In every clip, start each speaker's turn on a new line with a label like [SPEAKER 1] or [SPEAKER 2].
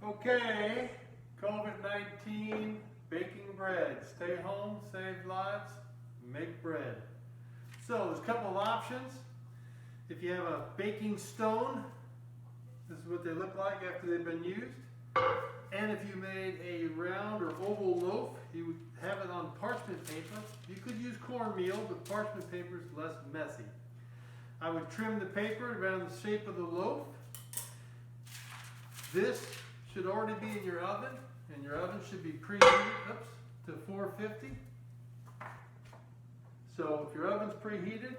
[SPEAKER 1] Okay, COVID-19 baking bread. Stay home, save lives, make bread. So there's a couple of options. If you have a baking stone, this is what they look like after they've been used. And if you made a round or oval loaf, you would have it on parchment paper. You could use cornmeal, but parchment paper is less messy. I would trim the paper around the shape of the loaf. This should already be in your oven, and your oven should be preheated to 450. So if your oven's preheated,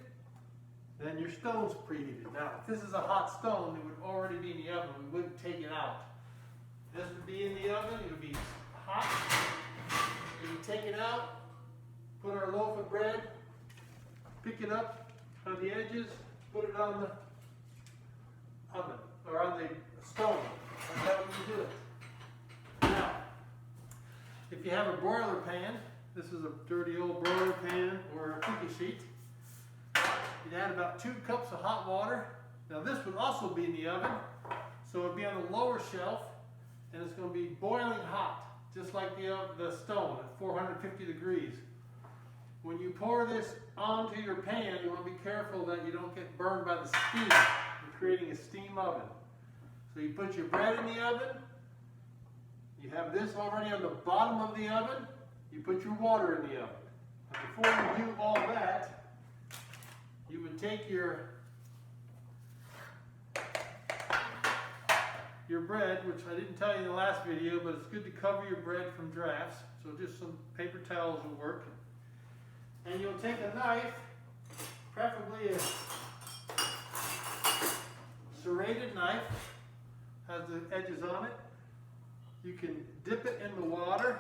[SPEAKER 1] then your stone's preheated. Now, if this is a hot stone, it would already be in the oven. We wouldn't take it out. This would be in the oven. It would be hot. We would take it out, put our loaf of bread, pick it up on the edges, put it on the oven, or on the stone. That's how we do it. Now, if you have a broiler pan, this is a dirty old broiler pan or a cookie sheet, you'd add about 2 cups of hot water. Now this would also be in the oven, so it would be on the lower shelf, and it's going to be boiling hot, just like the stone at 450 degrees. When you pour this onto your pan, you want to be careful that you don't get burned by the steam. You're creating a steam oven. So you put your bread in the oven, you have this already on the bottom of the oven, you put your water in the oven. And before you do all that, you would take your bread, which I didn't tell you in the last video, but it's good to cover your bread from drafts, so just some paper towels will work. And you'll take a knife, preferably a serrated knife, has the edges on it. You can dip it in the water,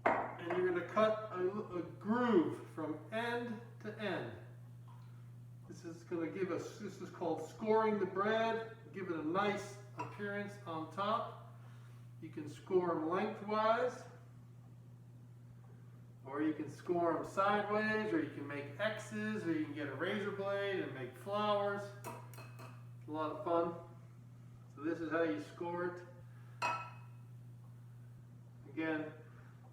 [SPEAKER 1] and you're going to cut a groove from end to end. This is going to give us, this is called scoring the bread, give it a nice appearance on top. You can score them lengthwise, or you can score them sideways, or you can make X's, or you can get a razor blade and make flowers. It's a lot of fun. So this is how you score it. Again,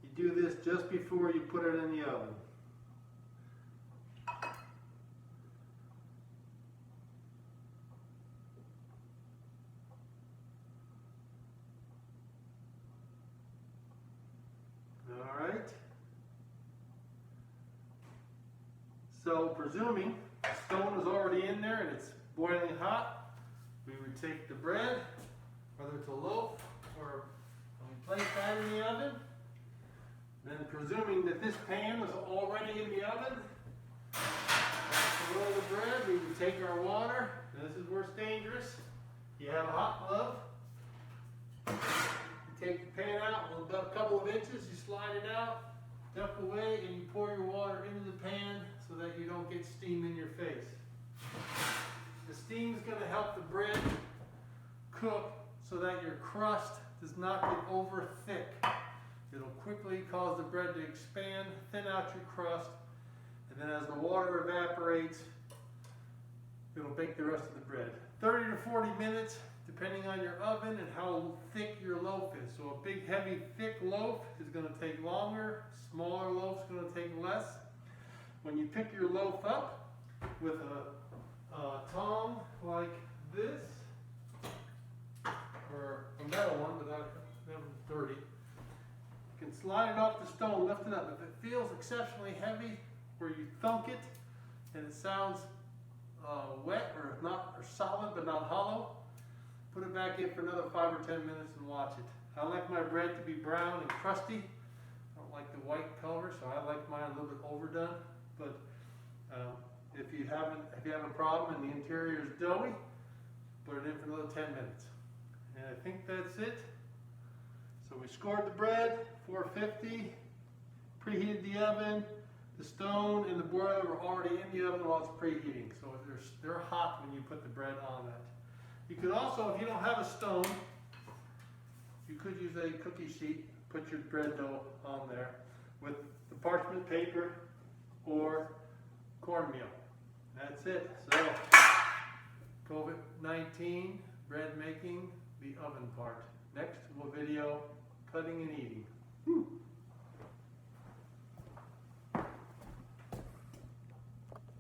[SPEAKER 1] you do this just before you put it in the oven. All right. So presuming the stone is already in there and it's boiling hot, we would take the bread, whether it's a loaf or we place that in the oven. Then presuming that this pan was already in the oven, to roll the bread, we would take our water. This is where it's dangerous. You have a hot glove. You take the pan out about a couple of inches, you slide it out, duck away, and you pour your water into the pan so that you don't get steam in your face. The steam is going to help the bread cook so that your crust does not get over thick. It'll quickly cause the bread to expand, thin out your crust, and then as the water evaporates, it'll bake the rest of the bread. 30 to 40 minutes, depending on your oven and how thick your loaf is. So a big, heavy, thick loaf is going to take longer. Smaller loaf's going to take less. When you pick your loaf up with a tong like this, or a metal one, but that one's dirty, you can slide it off the stone, lift it up. If it feels exceptionally heavy, where you thunk it and it sounds wet or not, or solid but not hollow, put it back in for another 5 or 10 minutes and watch it. I like my bread to be brown and crusty. I don't like the white color, so I like mine a little bit overdone. But if you have a problem and the interior is doughy, put it in for another 10 minutes. And I think that's it. So we scored the bread, 450, preheated the oven. The stone and the broiler were already in the oven while it's preheating, so they're hot when you put the bread on that. You could also, if you don't have a stone, you could use a cookie sheet, put your bread dough on there with the parchment paper or cornmeal. That's it. So, COVID-19 bread making the oven part. Next we'll video cutting and eating.